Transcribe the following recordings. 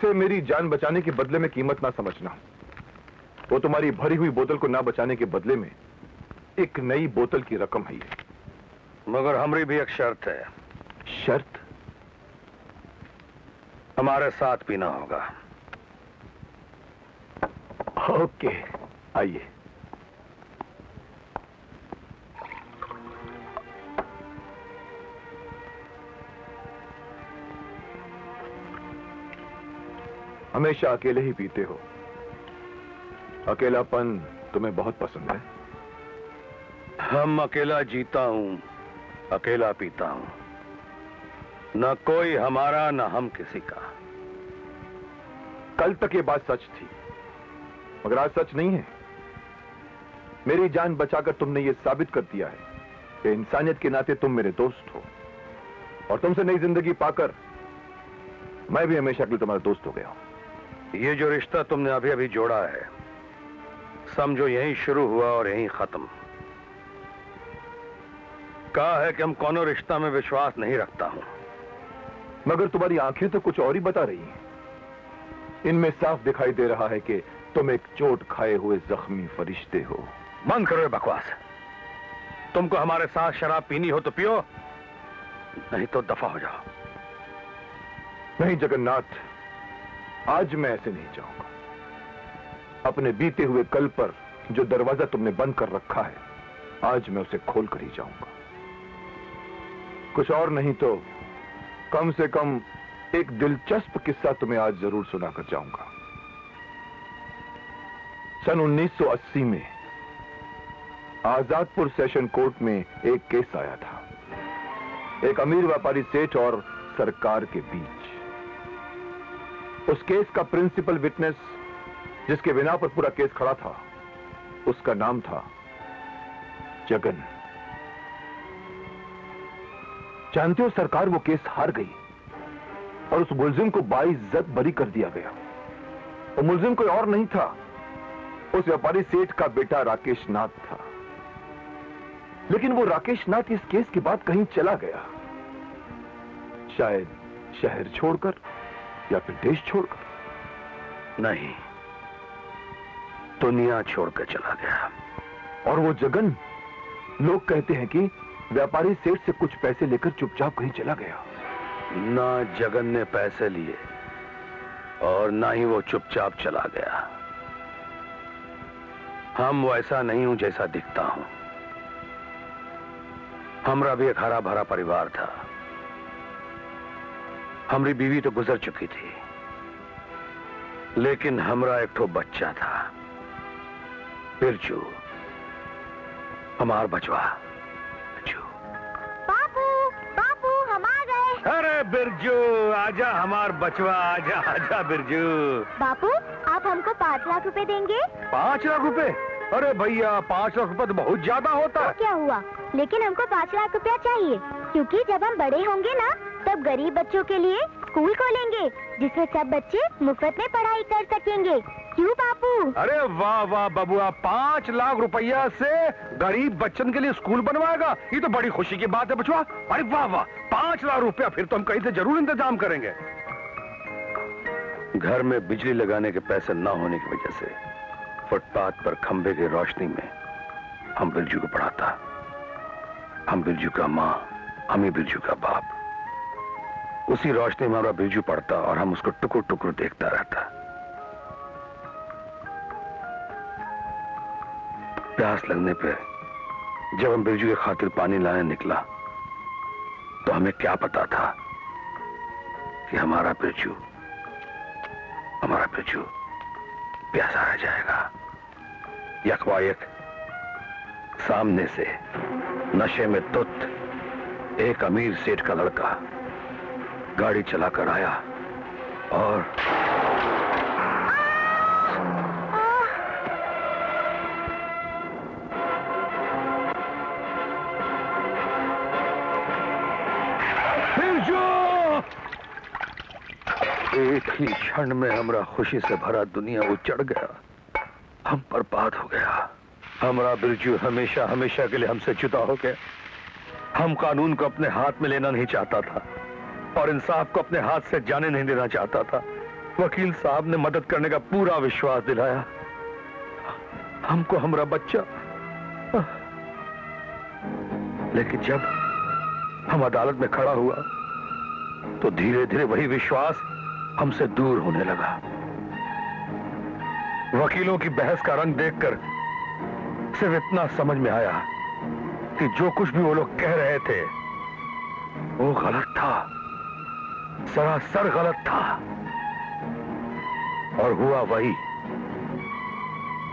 इसे मेरी जान बचाने के बदले में कीमत ना समझना। वो तुम्हारी भरी हुई बोतल को ना बचाने के बदले में एक नई बोतल की रकम है ये। मगर हमारी भी एक शर्त है। शर्त? हमारे साथ पीना होगा। ओके, आइए। हमेशा अकेले ही पीते हो। अकेलापन तुम्हें बहुत पसंद है। हम अकेला जीता हूं, अकेला पीता हूं। न कोई हमारा न हम किसी का। कल तक ये बात सच थी, मगर आज सच नहीं है। मेरी जान बचाकर तुमने ये साबित कर दिया है कि इंसानियत के नाते तुम मेरे दोस्त हो, और तुमसे नई जिंदगी पाकर मैं भी हमेशा के लिए तुम्हारा दोस्त हो गया हूं। ये जो रिश्ता तुमने अभी अभी जोड़ा है, समझो यहीं शुरू हुआ और यहीं खत्म। कहा है कि हम कोनो रिश्ता में विश्वास नहीं रखता हूं। मगर तुम्हारी आंखें तो कुछ और ही बता रही हैं। इनमें साफ दिखाई दे रहा है कि तुम एक चोट खाए हुए जख्मी फरिश्ते हो। बंद करो ये बकवास। तुमको हमारे साथ शराब पीनी हो तो पियो, नहीं तो दफा हो जाओ। नहीं जगन्नाथ, आज मैं ऐसे नहीं जाऊंगा। अपने बीते हुए कल पर जो दरवाजा तुमने बंद कर रखा है, आज मैं उसे खोल कर ही जाऊंगा। कुछ और नहीं तो कम से कम एक दिलचस्प किस्सा तुम्हें आज जरूर सुनाकर जाऊंगा। सन 1980 में आजादपुर सेशन कोर्ट में एक केस आया था, एक अमीर व्यापारी सेठ और सरकार के बीच। उस केस का प्रिंसिपल विटनेस, जिसके बिना पर पूरा केस खड़ा था, उसका नाम था जगन। जानते हो, सरकार वो केस हार गई और उस मुलजिम को बाइज्जत बरी कर दिया गया। वो मुलजिम कोई और नहीं था, उस व्यापारी सेठ का बेटा राकेश नाथ था। लेकिन वो राकेश नाथ इस केस के बाद कहीं चला गया, शायद शहर छोड़कर या फिर देश छोड़कर। नहीं, दुनिया छोड़कर चला गया। और वो जगन, लोग कहते हैं कि व्यापारी सेठ से कुछ पैसे लेकर चुपचाप कहीं चला गया। ना जगन ने पैसे लिए और ना ही वो चुपचाप चला गया। हम वैसा नहीं हूं जैसा दिखता हूं। हमरा भी एक हरा भरा परिवार था। हमारी बीवी तो गुजर चुकी थी, लेकिन हमरा एक ठो बच्चा था, बिरजू, हमार बचवा। बापू, बापू, हम आ गए। अरे बिरजू, आजा हमार बचवा, आजा आजा बिरजू। बापू, आप हमको 5 लाख रुपए देंगे? 5 लाख रुपए? अरे भैया, 5 लाख रुपए तो बहुत ज्यादा होता है। तो क्या हुआ, लेकिन हमको 5 लाख रुपया चाहिए, क्योंकि जब हम बड़े होंगे ना, तब गरीब बच्चों के लिए स्कूल खोलेंगे, जिसमें सब बच्चे मुफ्त में पढ़ाई कर सकेंगे। क्यों बापू? अरे वाह वाह बबुआ, 5 लाख रुपया से गरीब बच्चन के लिए स्कूल बनवाएगा? ये तो बड़ी खुशी की बात है बचवा। अरे वाह वाह, 5 लाख रुपया, फिर तो हम कहीं से जरूर इंतजाम करेंगे। घर में बिजली लगाने के पैसे न होने की वजह से फुटपाथ पर खंबे की रोशनी में हम बिरजू को पढ़ाता। हम बिरजू का माँ, हम ही बिरजू का बाप। उसी रोशनी में हमारा बिरजू पढ़ता और हम उसको टुकुर टुकुर देखता रहता। प्यास लगने पे जब हम बिरजू के खातिर पानी लाने निकला, तो हमें क्या पता था कि हमारा बिरजू प्यासा रह जाएगा। यकवायक सामने से नशे में धुत एक अमीर सेठ का लड़का गाड़ी चलाकर आया और एक ही क्षण में हमरा खुशी से भरा दुनिया उजड़ गया। हम बर्बाद हो गया। हमारा बिरजू हमेशा हमेशा के लिए हमसे जुदा हो गया। हम कानून को अपने हाथ में लेना नहीं चाहता था और इंसाफ को अपने हाथ से जाने नहीं देना चाहता था। वकील साहब ने मदद करने का पूरा विश्वास दिलाया। हमको हमारा बच्चा, लेकिन जब हम अदालत में खड़ा हुआ तो धीरे धीरे वही विश्वास हमसे दूर होने लगा। वकीलों की बहस का रंग देखकर सिर्फ इतना समझ में आया कि जो कुछ भी वो लोग कह रहे थे वो गलत था, सरासर गलत था, और हुआ वही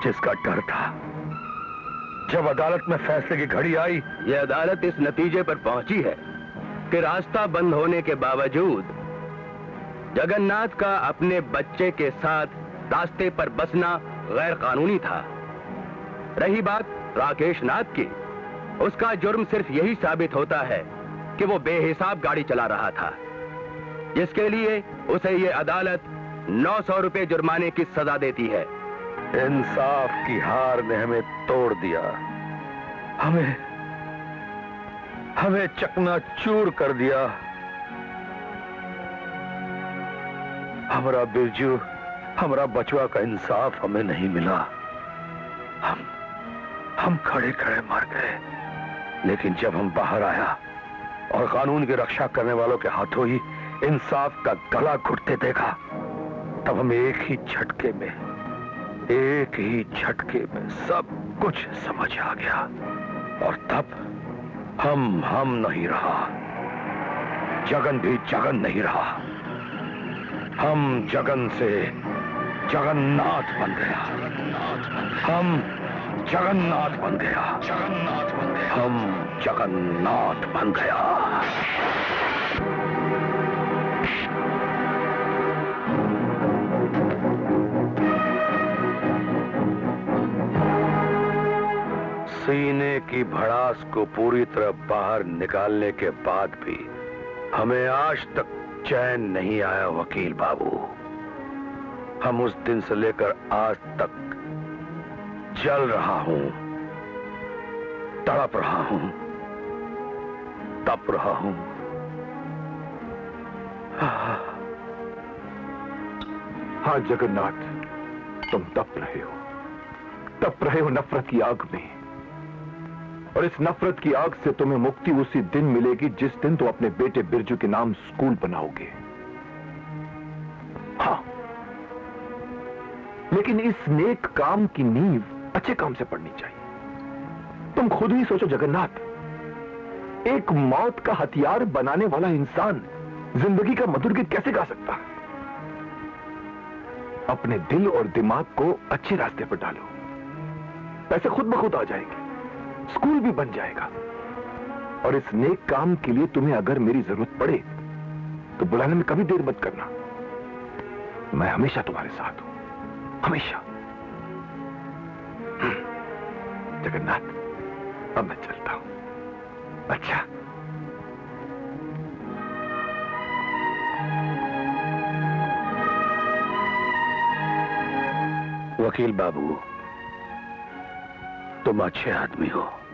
जिसका डर था। जब अदालत में फैसले की घड़ी आई, यह अदालत इस नतीजे पर पहुंची है कि रास्ता बंद होने के बावजूद जगन्नाथ का अपने बच्चे के साथ रास्ते पर बसना गैर कानूनी था। रही बात राकेश नाथ की, उसका जुर्म सिर्फ यही साबित होता है कि वो बेहिसाब गाड़ी चला रहा था, जिसके लिए उसे ये अदालत 900 रुपए जुर्माने की सजा देती है। इंसाफ की हार ने हमें तोड़ दिया, हमें चकनाचूर कर दिया। हमारा बिरजू, हमारा बचवा का इंसाफ हमें नहीं मिला। हम खड़े खड़े मर गए। लेकिन जब हम बाहर आया और कानून की रक्षा करने वालों के हाथों ही इंसाफ का गला घुटते देखा, तब हमें एक ही झटके में सब कुछ समझ आ गया। और तब हम नहीं रहा, जगन भी जगन नहीं रहा। हम जगन से जगन्नाथ बन गया। हम जगन्नाथ बन गया। हम जगन्नाथ बन गया। सीने की भड़ास को पूरी तरह बाहर निकालने के बाद भी हमें आज तक चैन नहीं आया वकील बाबू। हम उस दिन से लेकर आज तक जल रहा हूं, तड़प रहा हूं, तप रहा हूं। हाँ जगन्नाथ, तुम तप रहे हो नफरत की आग में। और इस नफरत की आग से तुम्हें मुक्ति उसी दिन मिलेगी जिस दिन तुम अपने बेटे बिरजू के नाम स्कूल बनाओगे। हाँ, लेकिन इस नेक काम की नींव अच्छे काम से पड़नी चाहिए। तुम खुद ही सोचो जगन्नाथ, एक मौत का हथियार बनाने वाला इंसान जिंदगी का मधुर गीत कैसे गा सकता है? अपने दिल और दिमाग को अच्छे रास्ते पर डालो, पैसे खुद ब खुद आ जाएंगे, स्कूल भी बन जाएगा। और इस नेक काम के लिए तुम्हें अगर मेरी जरूरत पड़े तो बुलाने में कभी देर मत करना। मैं हमेशा तुम्हारे साथ हूं, हमेशा। जगन्नाथ, अब मैं चलता हूं। अच्छा, वकील बाबू, तुम अच्छे आदमी हो,